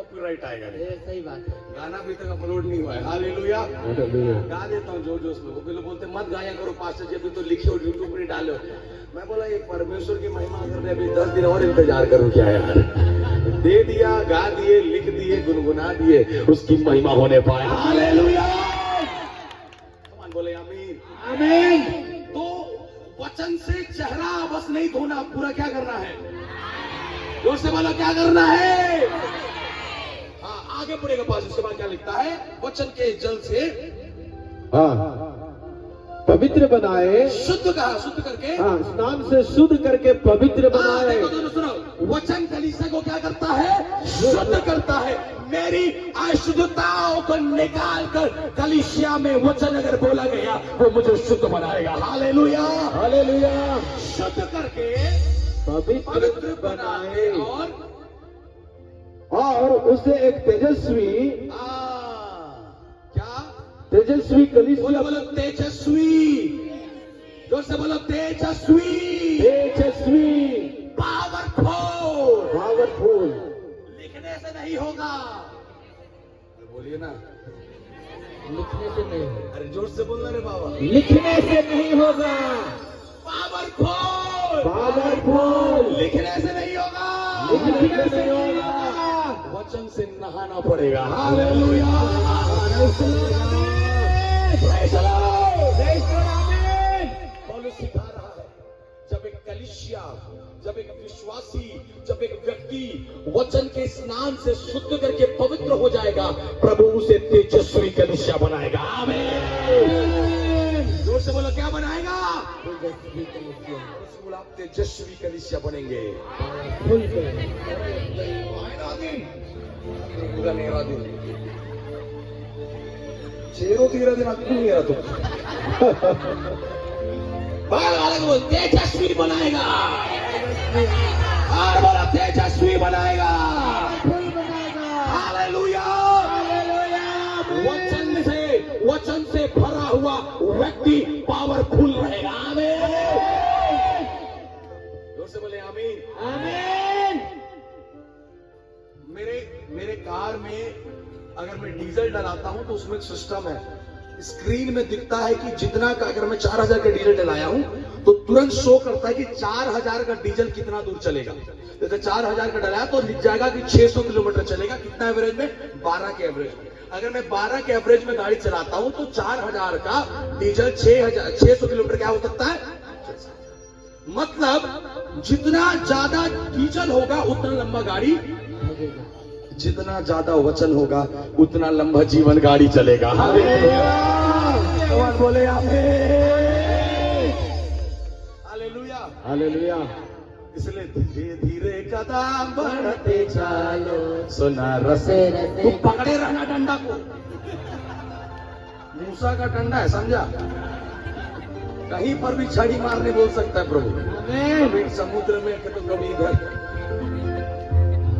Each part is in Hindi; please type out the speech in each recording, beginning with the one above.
कॉपीराइट आएगा नहीं। सही बात है। गाना भी तक अपलोड नहीं हुआ है। हालेलुया। गा देता हूँ जो उसमें। वो लोग बोलते मत गाया करो पास्टर जी, अभी तो लिखे हो यूट्यूब पर डालो। मैं बोला ये परमेश्वर की महिमा करने अभी 10 दिन और इंतजार करूं क्या यार। दे दिया, गा दिए, लिख दिए, गुनगुना दिए, उसकी महिमा होने पाए। हालेलुया। बोले आमीन। आमीन। तो वचन से चेहरा बस नहीं धोना, पूरा क्या करना है? जोर से बोलो क्या करना है? हाँ आगे पढ़ेगा पास। उसके बाद क्या लिखता है? वचन के जल से हाँ पवित्र बनाए। शुद्ध कहा, शुद्ध करके। हाँ स्नान से शुद्ध करके पवित्र बनाए। देखो दोनों सुनो, वचन कलीसिया को क्या करता है? शुद्ध करता है। मेरी अशुद्धताओं को निकाल कर कलीसिया में वचन अगर बोला गया वो मुझे शुद्ध बनाएगा। हालेलुया। हालेलुया। शुद्ध करके पवित्र बनाए और उसे एक तेजस्वी क्या? तेजस्वी कलीसिया। बोलो तेजस्वी। जोर से बोलो तेजस्वी। तेजस्वी पावरफुल। पावरफुल। लिखने से नहीं होगा। बोलिए ना, लिखने से नहीं। अरे जोर से बोलना रे बाबा। लिखने से नहीं होगा। पावरफुल। पावरफुल। लिखने से नहीं होगा। लिखने से नहीं होगा। वचन से नहाना पड़ेगा। हालेलुया। पौलुस सिखा रहा है, जब एक कलीसिया, जब एक विश्वासी, जब एक व्यक्ति वचन के स्नान से शुद्ध करके पवित्र हो जाएगा, प्रभु उसे तेजस्वी कलीसिया बनाएगा। आमीन। जोर से बोलो क्या बनाएगा? आप तेजस्वी कलीसिया बनेंगे। पूरा मेरा दिन चेहरों 13 दिन आपको नहीं आ तो बोल तेजस्वी बनाएगा। और बोला तेजस्वी बनाएगा। हालेलुया। वचन से भरा हुआ व्यक्ति पावरफुल रहेगा। आमीन। जोर से बोले आमीन। आमीन। मेरे कार में अगर मैं डीजल डलाता हूं तो उसमें एक सिस्टम है, स्क्रीन में दिखता है कि जितना का, अगर मैं 4000 का डीजल डलाया हूं तो तुरंत शो करता है कि 4000 का डीजल कितना दूर चलेगा। जैसे 4000 का डलाया तो लिख जाएगा कि 600 किलोमीटर चलेगा। कितना एवरेज में? 12 के एवरेज में। अगर मैं 12 के एवरेज में गाड़ी चलाता हूं तो 4000 का डीजल 600 किलोमीटर क्या हो सकता है? मतलब जितना ज्यादा डीजल होगा उतना लंबा गाड़ी, जितना ज्यादा वचन होगा उतना लंबा जीवन गाड़ी चलेगा। हालेलुया। बोले हालेलुया। हालेलुया। इसलिए धीरे धीरे कदम बढ़ते चलो, सुना रसे। तू पकड़े रहना डंडा को। मूसा का डंडा है, समझा? कहीं पर भी छड़ी मारने बोल सकता है प्रभु। कभी समुद्र में तो कभी इधर।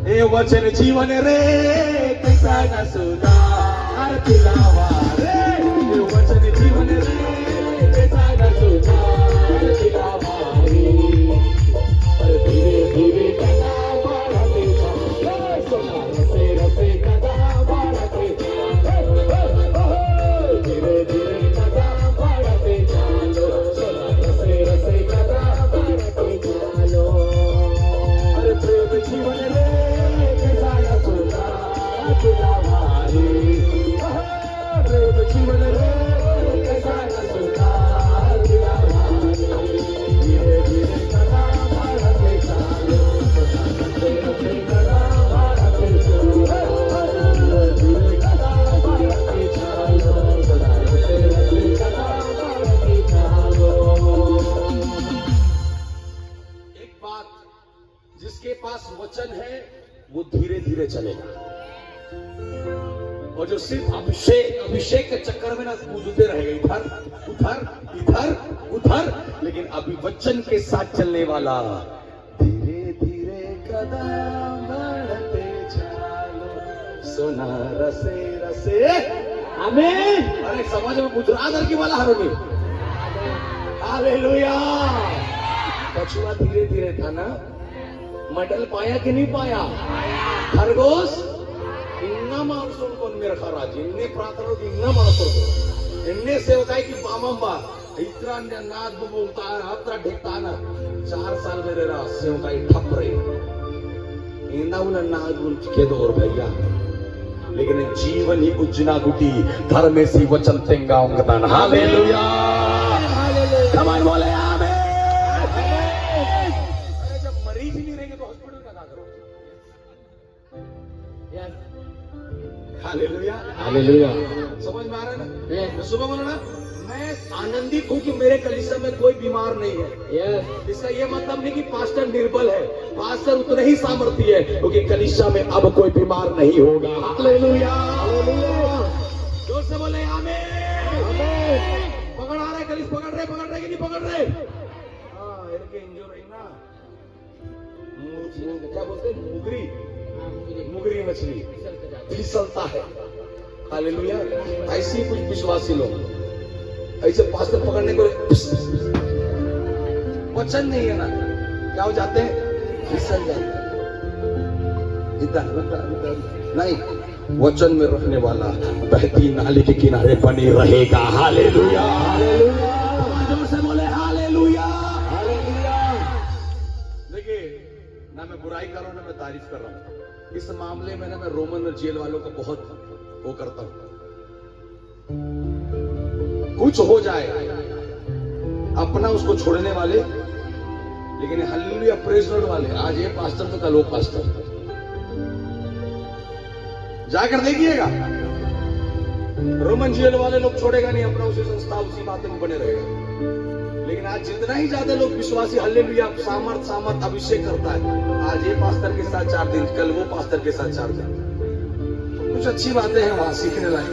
ए वचन जीवन रे कैसा न सुना हर तिलावा रे। ए वचन जीवन रे कैसा न सुना हर तिलावा रे। पर धीरे धीरे कदम बढ़ते चलो, सुना रसे रसे कदम बढ़ते चलो। धीरे धीरे कदम बढ़ते चलो, सुना रसे रसे कदम बढ़ते चलो। अरे प्रेम जीवन रे जिसके पास वचन है वो धीरे धीरे चलेगा, और जो सिर्फ अभिषेक के चक्कर में ना कूदते रहेगा इधर उधर इधर उधर, लेकिन अभी वचन के साथ चलने वाला धीरे धीरे कदम बढ़ते चलो, सुना रसे रसे। आमीन। अरे समझ में गुजरात की वाला हरोनी। हालेलुया। कछुआ धीरे धीरे था ना, मडल पाया कि नहीं पाया? खरगोश ಸುಳ್ಕೊಂಡು ಮೇರೆ ಖರಾಜಿ ಇನ್ನೇ ಪ್ರಾರ್ಥನೆ ಇನ್ನ ಮಾಡ್ಕೊಡ್ತು ಎಣ್ಣೆ ಸೇವಕಾಯಿ की बामंबा इतना नाद बोलता है हत्रा ढेकता ना 4 साल मेरे रहा सेवकाई ठप रही इंदा उन नाद उन के दौर भैया लेकिन जीवन ही उज्जना गुटी घर में सी वचन तेंगा उंगता हालेलुया कम ऑन बोले आमीन अरे जब मरीज ही नहीं रहेंगे तो हॉस्पिटल का क्या करोगे हालेलुया हालेलुया समझ में आ रहा है ना मैं सुबह बोला ना मैं आनंदित हूं कि मेरे कलीसिया में कोई बीमार नहीं है इसका ये मतलब नहीं कि पास्टर निर्बल है पास्टर उतना ही सामर्थ्य है क्योंकि कलीसिया में अब कोई बीमार नहीं होगा हालेलुया जोर से बोले आमीन पकड़ आ रहा है कलीस पकड़ रहे कि नहीं पकड़ रहे हाँ इनके इंजोर है ना क्या बोलते हैं मुगरी मछली फिसलता है हालेलुया ऐसे ही कुछ विश्वासी लोग ऐसे पास्टर पकड़ने को वचन नहीं है ना क्या हो जाते हैं फिसल जाते हैं इधर नहीं वचन में रहने वाला बहती नाली के किनारे बनी रहेगा हालेलुया जोर से बोले हालेलुया देखिए ना मैं बुराई कर रहा हूं ना मैं तारीफ कर रहा हूं इस मामले में ना मैं रोमन और जेल वालों का बहुत वो करता हूं कुछ हो जाए अपना उसको छोड़ने वाले लेकिन हालेलुया प्रेज लॉर्ड वाले आज ये पास्टर तो कल वो पास्टर जाकर देखिएगा रोमन जेल वाले लोग छोड़ेगा नहीं अपना उसी संस्था उसी बातें में बने रहेगा लेकिन आज जितना ही ज्यादा लोग विश्वासी हालेलुया सामर्थ अभिषेक करता है आज ये पास्टर के साथ 4 दिन कल वो पास्टर के साथ 4 दिन कुछ अच्छी बातें हैं वहां सीखने लायक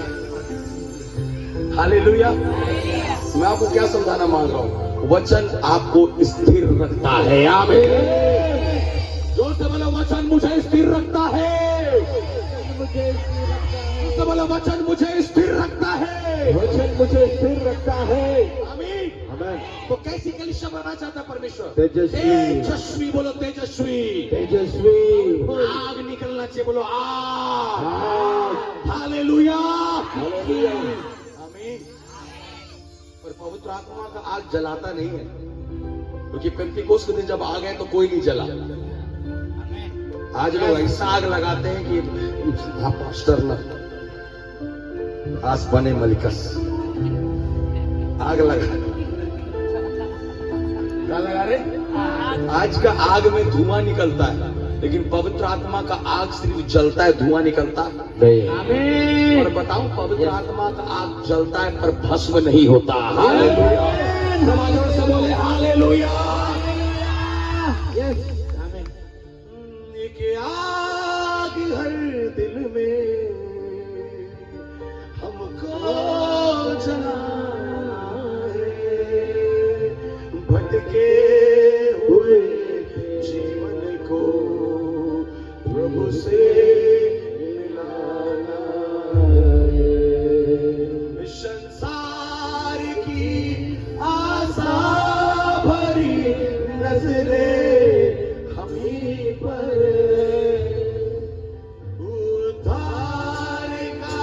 हालेलुया मैं आपको क्या समझाना मांग रहा हूं वचन आपको स्थिर रखता है आमीन जोर से बोलो वचन मुझे स्थिर रखता है तो बोलो वचन मुझे स्थिर रखता है वचन मुझे स्थिर रखता है आमीन आमीन तो कैसी कलीसिया बनाना चाहता है परमेश्वर तेजस्वी बोलो तेजस्वी आग निकलना चाहिए बोलो आग हालेलुया हालेलुया आमीन पर पवित्र आत्मा का आग जलाता नहीं है क्योंकि पेंटिकोस्ट के दिन जब आग है तो कोई नहीं जला आज लोग ऐसा आग लगाते हैं कि पास्टर ना आस बने मलिकस आग लगा क्या लगा रहे आज का आग में धुआं निकलता है लेकिन पवित्र आत्मा का आग सिर्फ जलता है धुआं निकलता आमीन और बताऊं पवित्र आत्मा का आग जलता है पर भस्म नहीं होता हालेलुया समाजों से बोले हालेलुया यस आमीन एक आग हर दिल में हमको जलाए भटके हुए जीवन को प्रभु से मिलाना है संसार की आशा भरी नजरें हमी पर उद्धार का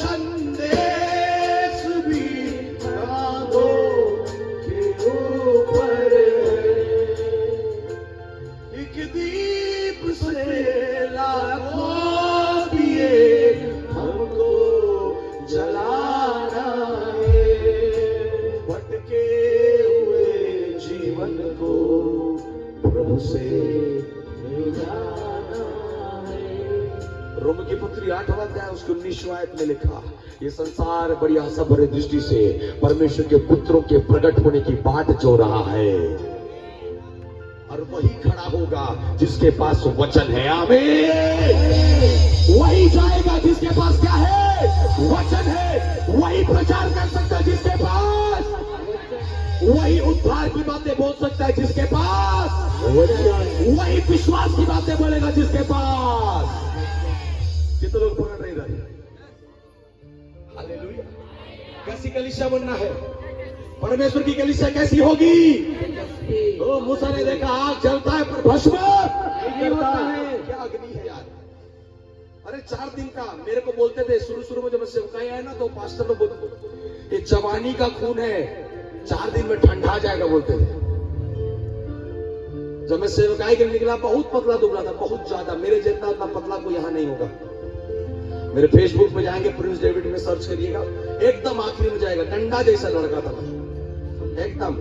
संदेश भी कांधों के ऊपर एक दीप से लाखों दिए हमको जलाना है भटके हुए जीवन को प्रभु से मिलाना है रोम की पुत्री 8वां अध्याय उसके 19वां आयत में लिखा ये संसार बड़ी आशा भरे दृष्टि से परमेश्वर के पुत्रों के प्रकट होने की बाट जो रहा है और वही खड़ा होगा जिसके पास वचन है आमीन वही जाएगा जिसके पास क्या है वचन है वही प्रचार कर सकता है जिसके पास वही उद्धार की बातें बोल सकता है जिसके पास वही विश्वास की बातें बोलेगा जिसके पास कितने लोग पकड़ नहीं रहे हालेलुया कैसी कलीसिया बनना है परमेश्वर की कलीसिया कैसी होगी ओ मूसा ने देखा आग जलता है पर भस्म नहीं होता है क्या अग्नि है यार अरे अरे 4 दिन का मेरे को बोलते थे शुरू में जब मैं सेवकाई आया ना तो पास्टर लोग बोलते ये जवानी का खून है 4 दिन में ठंडा जाएगा बोलते थे। जब मैं सेवकाई के निकला बहुत पतला दुबला था, बहुत ज्यादा, मेरे जितना उतना पतला कोई यहाँ नहीं होगा। मेरे फेसबुक में जाएंगे प्रिंस डेविड में सर्च करिएगा, एकदम आखिरी में जाएगा, डंडा जैसा लड़का था एकदम।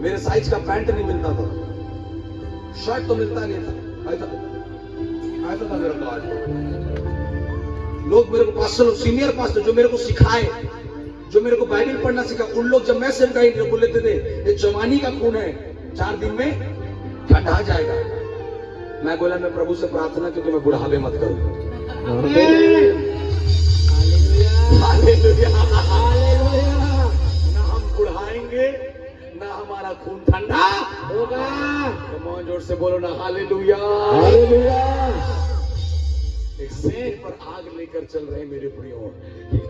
मेरे साइज का पैंट नहीं मिलता था, शर्ट तो मिलता नहीं था, ऐसा था मेरा काज। लोग मेरे को पास्टर, सीनियर पास्टर जो मेरे को सिखाए, जो मेरे को बाइबल पढ़ना सिखा, उन लोग जब मैं सेवकाई बोल लेते थे ये जवानी का खून है 4 दिन में ठंडा जाएगा। मैं बोला मैं प्रभु से प्रार्थना क्योंकि मैं बुढ़ावे मत करूं। ना हम बुढ़ाएंगे ना हमारा खून ठंडा होगा। कमॉन जोर से बोलो ना हालेलुया। एक शेर पर आग लेकर चल रहे मेरे प्रियो,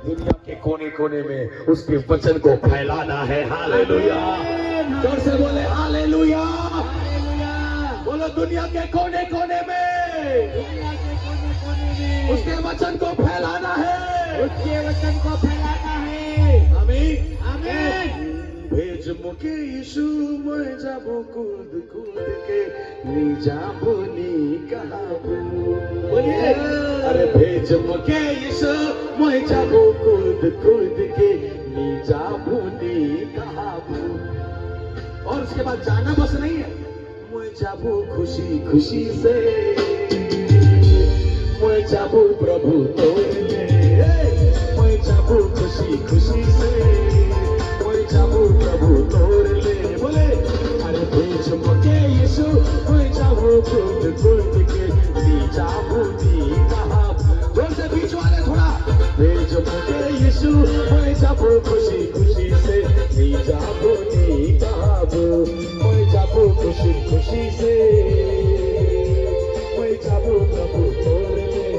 दुनिया के कोने कोने में उसके वचन को फैलाना है। हालेलुया, जोर से बोले हालेलुया। बोलो दुनिया के कोने कोने में उसके वचन को फैलाना है, उसके वचन को फैलाना है। आमीन आमीन। भेज मुके यीशु मैं जाबो कूद कूद के नी जाबो नी कहाबो। बोलिए अरे भेज मुके यीशु मैं जाबो कूद कूद के नी जाबो नी कहाबो। और उसके बाद जाना बस नहीं है, मैं जाबो खुशी खुशी से, मैं जाबो प्रभु तोरे, मैं जाबो खुशी खुशी से, मैं जाबो प्रभु तोरे ले। बोले अरे भेज मुके यीशु मैं जाबो कूद कूद के नी जाबो नी कहाबो। जोर से बीच वाले थोड़ा, भेज मुके यीशु मैं जाबो खुशी खुशी से, नी जाबो नी कहाबो। मैं जाबो खुशी खुशी से, मैं जाबो प्रभु तोरे ले,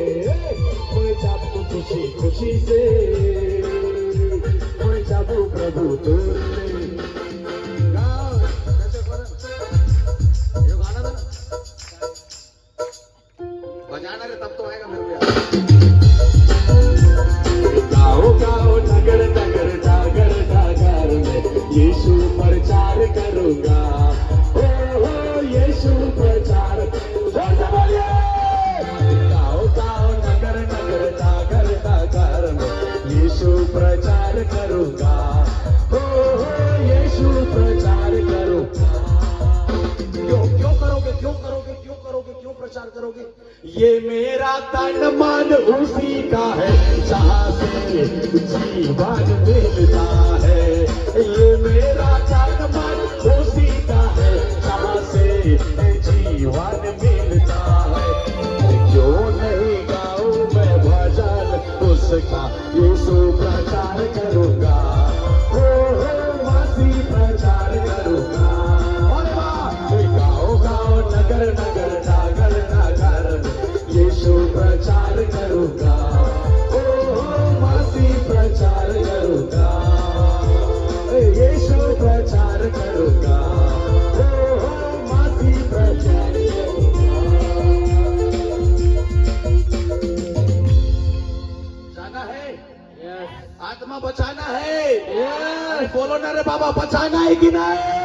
मैं जाबो खुशी खुशी से, मैं जाबो प्रभु तोरे ले। बजाना रे तब तो आएगा मेरे को। गाओ गाओ नगर नगर डागर डागर में यीशु प्रचार करूंगा, हो यीशु प्रचार। जोर से बोलिए गाओ गाओ नगर नगर डागर डागर में यीशु प्रचार करूंगा, हो यीशु प्रचार करूंगा। क्यों करोगे क्यों करोगे क्यों करोगे क्यों प्रचार करोगे? ये मेरा तन मन उसी का है जहाँ से जीवन मिलता है। ये मेरा तन मन उसी का है जहाँ से जीवन मिलता है। क्यों नहीं गाऊं मैं भजन उसका, यीशु प्रचार करूंगा, हो मसीह प्रचार करूंगा। गाओ गाओ नगर नगर डागर डागर यीशु प्रचार करूंगा, ओ मसीह प्रचार करूंगा, यीशु प्रचार करूंगा, ओ मसीह प्रचार करूंगा। जाना है, आत्मा बचाना है। बोलो ना रे बाबा, बचाना है कि नहीं?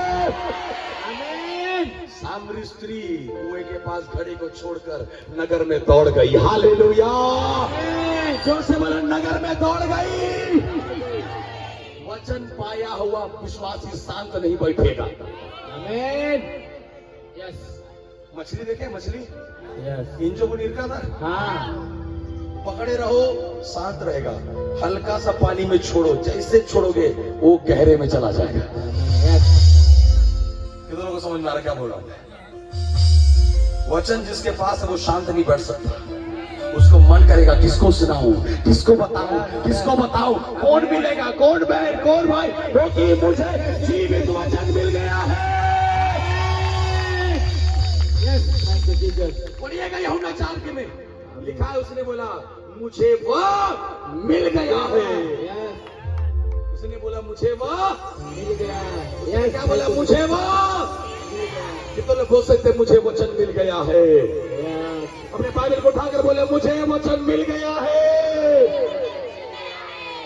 सामरी स्त्री कुएं के पास घड़ी को छोड़कर नगर में दौड़ गई। हालेलुया, जोर से बोलो नगर में दौड़ गई। वचन पाया हुआ विश्वासी शांत नहीं बैठेगा। आमीन। यस। मछली देखे, मछली यस। इंजो को निरका था, हाँ। पकड़े रहो शांत रहेगा, हल्का सा पानी में छोड़ो, जैसे छोड़ोगे वो गहरे में चला जाएगा। यस। कितनों को समझ में आ रहा क्या बोल रहा हूं? वचन जिसके पास है वो शांत नहीं बैठ सकता, उसको मन करेगा किसको सुनाऊं, किसको बताऊं, किसको बताऊं, कौन मिलेगा, कौन बहन, कौन भाई, क्योंकि मुझे जीवित वचन मिल गया है। Yes, thank you Jesus. पढ़िएगा यूहन्ना 4 में लिखा है, उसने बोला मुझे वो मिल गया है। यस। उसने बोला मुझे वो मिल गया। यस। क्या बोला? मुझे वो। कितने लोग बोल सकते मुझे वचन मिल गया है? यस। अपने बाइबल को उठाकर बोले मुझे वचन मिल गया है,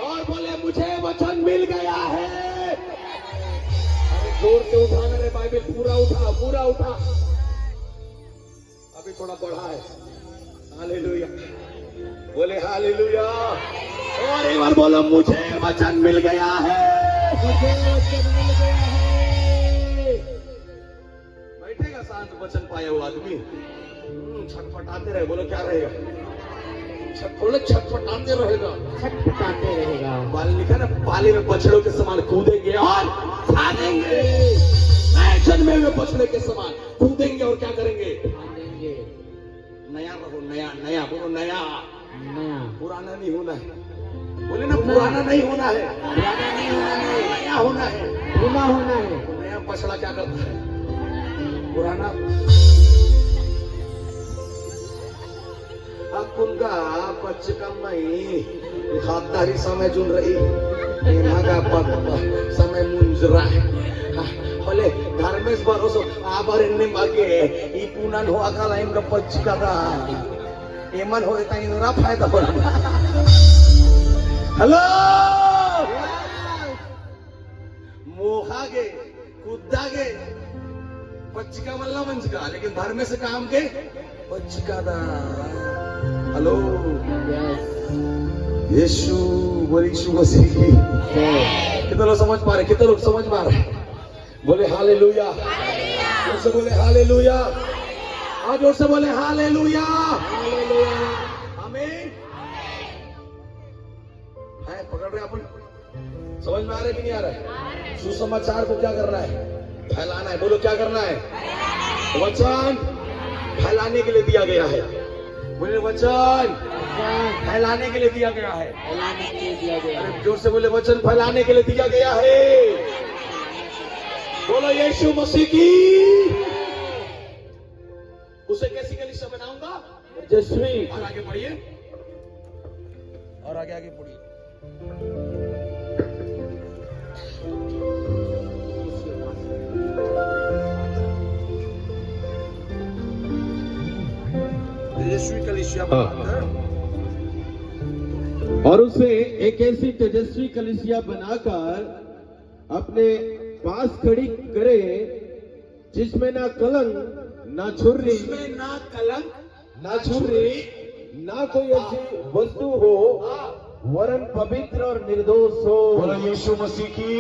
और बोले मुझे वचन मिल गया है। अरे जोर से उठाना रे बाइबल, पूरा उठा, पूरा उठा। अभी थोड़ा बढ़ा है। हालेलुया, बोले हालेलुया। और एक बार बोलो मुझे वचन मिल गया है, मुझे वचन मिल गया है। बैठेगा शांत वचन पाया हुआ आदमी, छटपटाते रहे। बोलो क्या रहेगा? बोले छटपटाते रहेगा, छटपटाते रहेगा। बाल लिखा ना, पाले में बछड़ों के समान कूदेंगे और भागेंगे। नए जन्मे में बछड़े के समान कूदेंगे और क्या करेंगे? भागेंगे। नया रहो, नया नया बोलो, नया नया, पुराना नहीं होना है। बोले ना, पुराना नहीं होना है, पुराना नहीं होना है, नया होना है। नया होना है। नया बछड़ा क्या करता है? पुराना कुंगा पचकमई खादारी समय जुन रही नागा पत समय मुंजरा बोले धर्मेश भरोसो आबर इन्ने बागे ई पुनन हो अकाला इनका पचकदा एमन हो ता इनरा फायदा हो। हेलो, मोहागे कुदागे पचका मल्ला मंचका, लेकिन धर्म से काम के पचकादा। हेलो, यीशु बोले, यीशु मसीह की। कितने लोग समझ पा रहे? कितने लोग समझ पा रहे? बोले हालेलुया, जोर से बोले हालेलुया, और जोर से बोले हालेलुया, आमीन। है पकड़ रहे अपन? समझ में आ रहा है कि नहीं आ रहा है? सुसमाचार को क्या करना है? फैलाना है। बोलो क्या करना है? वचन फैलाने के लिए दिया गया है। बोले वचन फैलाने के लिए दिया गया है। फैलाने के लिए दिया गया है। जोर से बोले वचन फैलाने के लिए दिया गया है। बोलो यीशु मसीह की। उसे कैसी कलीसिया बनाऊंगा? यशस्वी। और आगे बढ़िए, और आगे आगे बढ़िए। यीशु कलीसिया बनाकर और उसे एक ऐसी तेजस्वी कलीसिया बनाकर अपने पास खड़ी करे जिसमें ना कलंक ना छुरी, इसमें ना कलंक ना छुरी, ना कोई ऐसी वस्तु हो, वरन पवित्र और निर्दोष हो। बोलो यीशु मसीह की।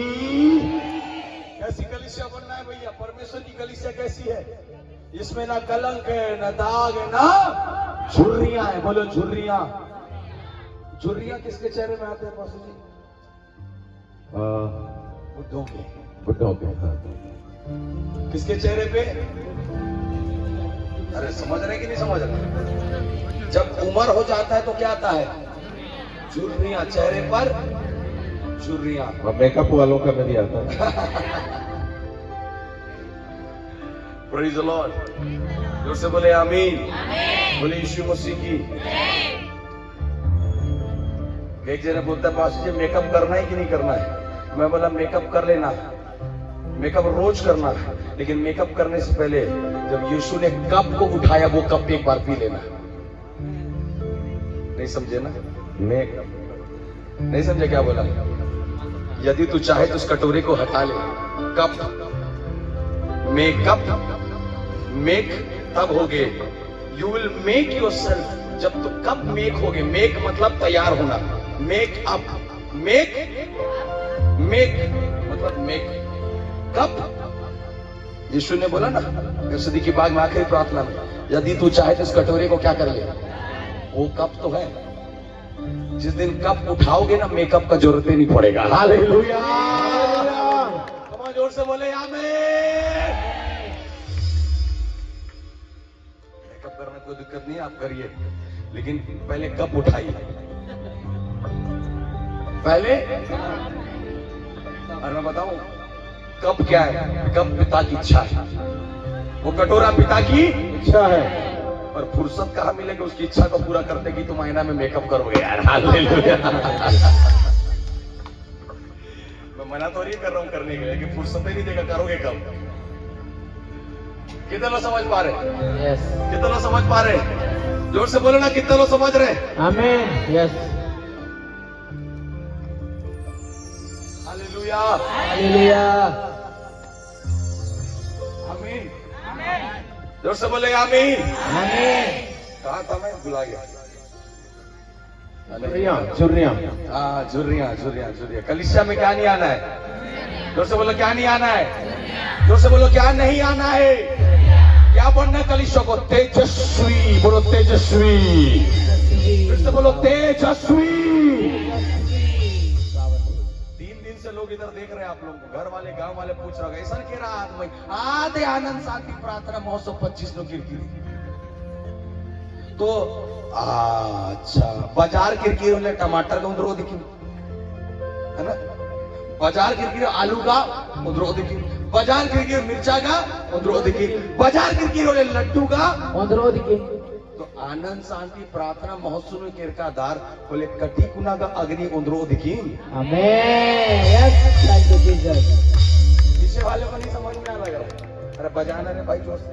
कैसी कलीसिया बनना है भैया? परमेश्वर की कलीसिया कैसी है? इसमें ना कलंक है, ना दाग है, ना झुर्रियां है। बोलो झुर्रियां। झुर्रियां किसके चेहरे में आते हैं पासू जी? बुद्धों के। बुढ़ों के। किसके चेहरे पे? अरे समझ रहे कि नहीं समझ रहे? जब उम्र हो जाता है तो क्या आता है? झुर्रियां चेहरे पर, झुर्रियां। मेकअप वालों का भी आता है। Praise the Lord. जोर से बोले आमीन। बोले यीशु मसीह की। एक जने बोलता है पास्टर जी मेकअप करना है कि नहीं करना है? मैं बोला मेकअप कर लेना, मेकअप रोज करना, लेकिन मेकअप करने से पहले जब यीशु ने कप को उठाया वो कप एक बार पी लेना। नहीं समझे ना? मेकअप नहीं समझे क्या बोला? यदि तू चाहे तो उस कटोरे को हटा ले। कप, मेकअप, मेक तब होगे। You will make your self जब तू कब मेक होगे। मेक मतलब तैयार होना। मेक अप, मेक मतलब मेक कप। यीशु ने बोला ना गसदी की बाग में आखिरी प्रार्थना में, यदि तू चाहे तो इस कटोरे को क्या कर ले। वो कप तो है। जिस दिन कप उठाओगे ना मेकअप का जरूरत ही नहीं पड़ेगा। हालेलुया। कमां जोर से बोले आमीन। मेकअप करने कोई दिक्कत नहीं, आप करिए, लेकिन पहले कप उठाइए। पहले और मैं बताऊं कप क्या है? कप पिता की इच्छा है। वो कटोरा पिता की इच्छा है। और फुर्सत कहाँ मिलेगी उसकी इच्छा को पूरा करने की? तुम आईना में मेकअप करोगे यार। हालेलुया। मैं मना तो नहीं कर रहा हूं करने के लिए, कि फुर्सत ही नहीं देगा, करोगे कब? कितने लोग समझ पा रहे? यस। कितने लोग समझ पा रहे? जोर से बोलो ना, कितने लोग समझ रहे हैं? Amen. Yes. Hallelujah, Hallelujah. आमीन। जोर से बोले आमीन। Amen. कहा था मैं, भुला गया। चुर्रियां हाँ, झुर्रियां झुर्रियां झुर्रियां। कलीसिया में क्या नहीं आना है? जोर से बोलो, क्या नहीं आना है? जोर से बोलो, क्या नहीं आना है? क्या बनना है कलीसिया को? तेजस्वी। बोलो तेजस्वी। फिर से बोलो तेजस्वी। 3 दिन से लोग इधर देख रहे हैं आप लोगों को, घर वाले गांव वाले पूछ रहे हैं, ऐसा कह रहा आदमी आधे आनंद शांति प्रार्थना महोत्सव 25 लोग गिरगिरी। तो अच्छा, बाजार गिरगिरी उन्हें टमाटर का उधर दिखी है ना, बाजार गिरगिरी आलू का उधर दिखी, बाजार गिरगिरी मिर्चा का उधर दिखी, बाजार गिरगिरी लड्डू का। तो आनंद शांति प्रार्थना महोत्सव में किरकादार बोले कटी कुना का अग्नि उंदरो दिखी। Amen. Yes. Thank you, Jesus. पीछे वाले को नहीं समझ में आ लग रहा है। अरे बजाना रे भाई जोर से।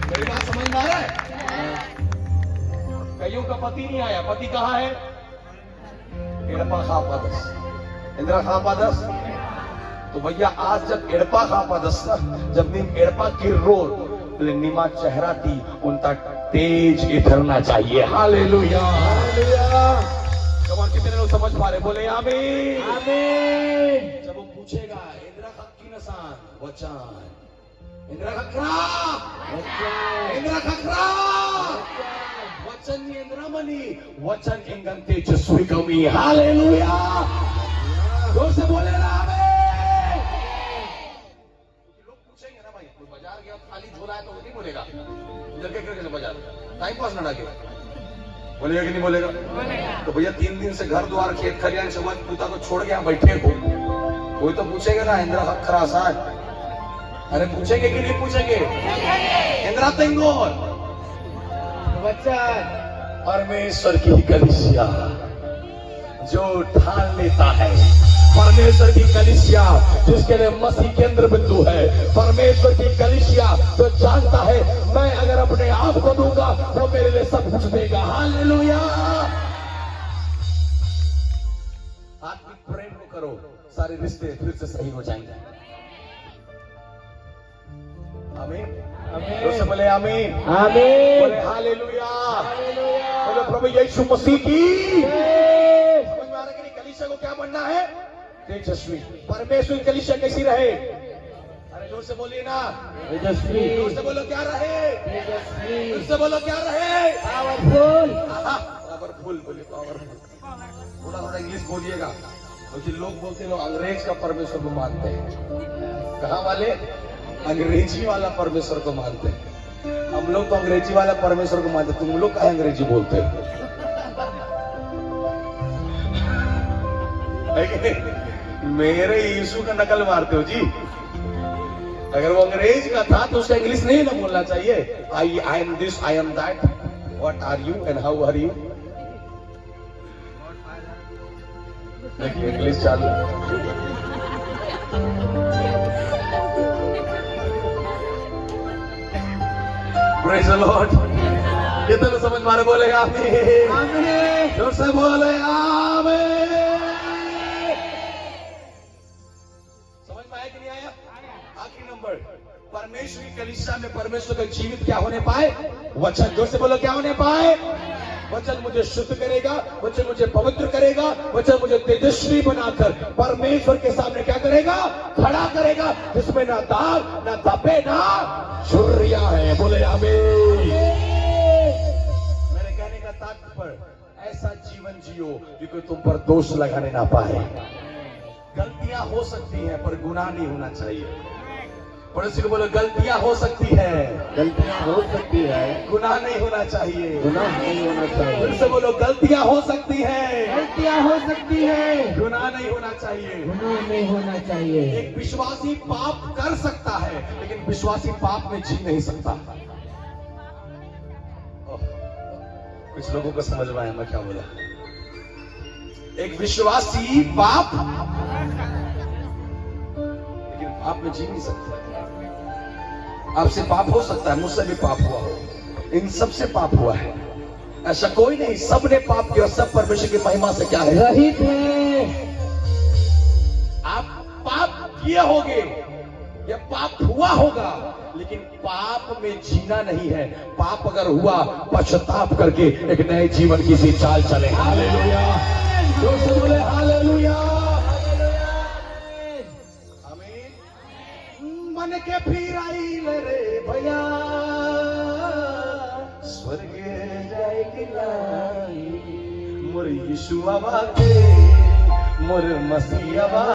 मेरी बात समझ में आ रहा है? कईयों का पति नहीं आया, पति कहाँ है? एड़पा खापादस, इंदिरा खापादस। तो भैया आज जब एड़पा खापादस ना, जब नीम एड़पा किर्रो निमा चेहरा थी उनका तेज इधरना चाहिए। हालेलुया, कमान कितने लोग समझ पा रहे? बोले आमीन। Amen. जब वो पूछेगा इंदिरा खक्की नसान वचन, इंदिरा खकरा, इंदिरा खकरा, वचन इंदिरा मनी, वचन इंगन तेजस्वी कमी। हालेलुया, जोर से बोले ना आमीन। लोग पूछेंगे ना भाई, कोई बाजार गया खाली झोला है तो वो नहीं बोलेगा, इधर के कैसे बाजार टाइम पास ना डाके बोलेगा कि नहीं बोलेगा? तो भैया 3 दिन से घर द्वार खेत खलियान समाज पिता को छोड़ के यहाँ बैठे हो, कोई तो पूछेगा ना इंदिरा खकरा आसान। अरे पूछेंगे कि नहीं पूछेंगे? इंदिरा तेंगोल वचन परमेश्वर की कलीसिया जो ठान लेता है, परमेश्वर की कलीसिया जिसके लिए मसीह केंद्र बिंदु है, परमेश्वर की कलीसिया जो जानता है मैं अगर अपने आप को दूंगा वो मेरे लिए सब कुछ देगा। हालेलुया, आत्मिक प्रेम को करो, सारे रिश्ते फिर से सही हो जाएंगे। आमीन। जोर से बोले आमीन। Amen. बोले हालेलुया, बोले प्रभु यीशु मसीह की। समझ में आ रहा है कि नहीं? कलीसिया को क्या बनना है? तेजस्वी। परमेश्वर की कलीसिया कैसी रहे? अरे जोर से बोलिए ना, तेजस्वी जोर से बोलो क्या रहे? तेजस्वी जोर से बोलो क्या रहे? Powerful powerful. बोलिए पावरफुल। थोड़ा थोड़ा इंग्लिश बोलिएगा, क्योंकि लोग बोलते हैं लोग अंग्रेज का परमेश्वर को मानते हैं। कहाँ वाले? अंग्रेजी वाला परमेश्वर को मानते हैं। हम लोग तो अंग्रेजी वाला परमेश्वर को मानते, तुम लोग कहाँ अंग्रेजी बोलते हो? है कि नहीं? मेरे यीशु का नकल मारते हो जी। अगर वो अंग्रेज का था तो उसका इंग्लिश नहीं ना बोलना चाहिए। I am this, I am that, what are you and how are you. देखिए इंग्लिश चालू। Praise the lord. कितने लोग समझ मारे? बोले आमीन। आमीन। जोर से बोले आमीन। समझ में आया कि नहीं आया? आखिरी नंबर, परमेश्वर की कलीसिया में परमेश्वर का जीवित क्या होने पाए? वचन। जोर से बोलो क्या होने पाए? वचन मुझे शुद्ध करेगा, वचन मुझे पवित्र करेगा, वचन मुझे तेजस्वी बनाकर परमेश्वर के सामने क्या करेगा? खड़ा करेगा, जिसमें ना दाग ना धब्बे ना झुर्रियां है। बोले आमीन। मेरे कहने का तात्पर्य, ऐसा जीवन जियो कि कोई तुम पर दोष लगाने ना पाए। गलतियां हो सकती हैं पर गुनाह नहीं होना चाहिए। पड़ोसी को बोलो गलतियां हो सकती है, गलतियां हो सकती है, गुनाह नहीं होना चाहिए। गुनाह नहीं होना चाहिए। फिर से बोलो गलतियां हो सकती है, गलतियां हो सकती है, गुनाह नहीं होना चाहिए। गुनाह नहीं होना चाहिए। एक विश्वासी पाप कर सकता है लेकिन विश्वासी पाप में जी नहीं सकता। कुछ लोगों को समझ में आया मैं क्या बोला? एक विश्वासी पाप लेकिन पाप में जी नहीं सकता। आपसे पाप हो सकता है, मुझसे भी पाप हुआ हो, इन सबसे पाप हुआ है, ऐसा कोई नहीं, सब ने पाप किया, सब परमेश्वर की महिमा से क्या है, रहित है। आप पाप किए होंगे या पाप हुआ होगा, लेकिन पाप में जीना नहीं है। पाप अगर हुआ, पश्चाताप करके एक नए जीवन की सी चाल चले। हालेलुया, जोर से बोले हालेलुया। आमीन। मन के फिर आई रे भैया, स्वर्ग जाए कि नहीं, मोर यीशु आवा के, मोर मसीह आवा।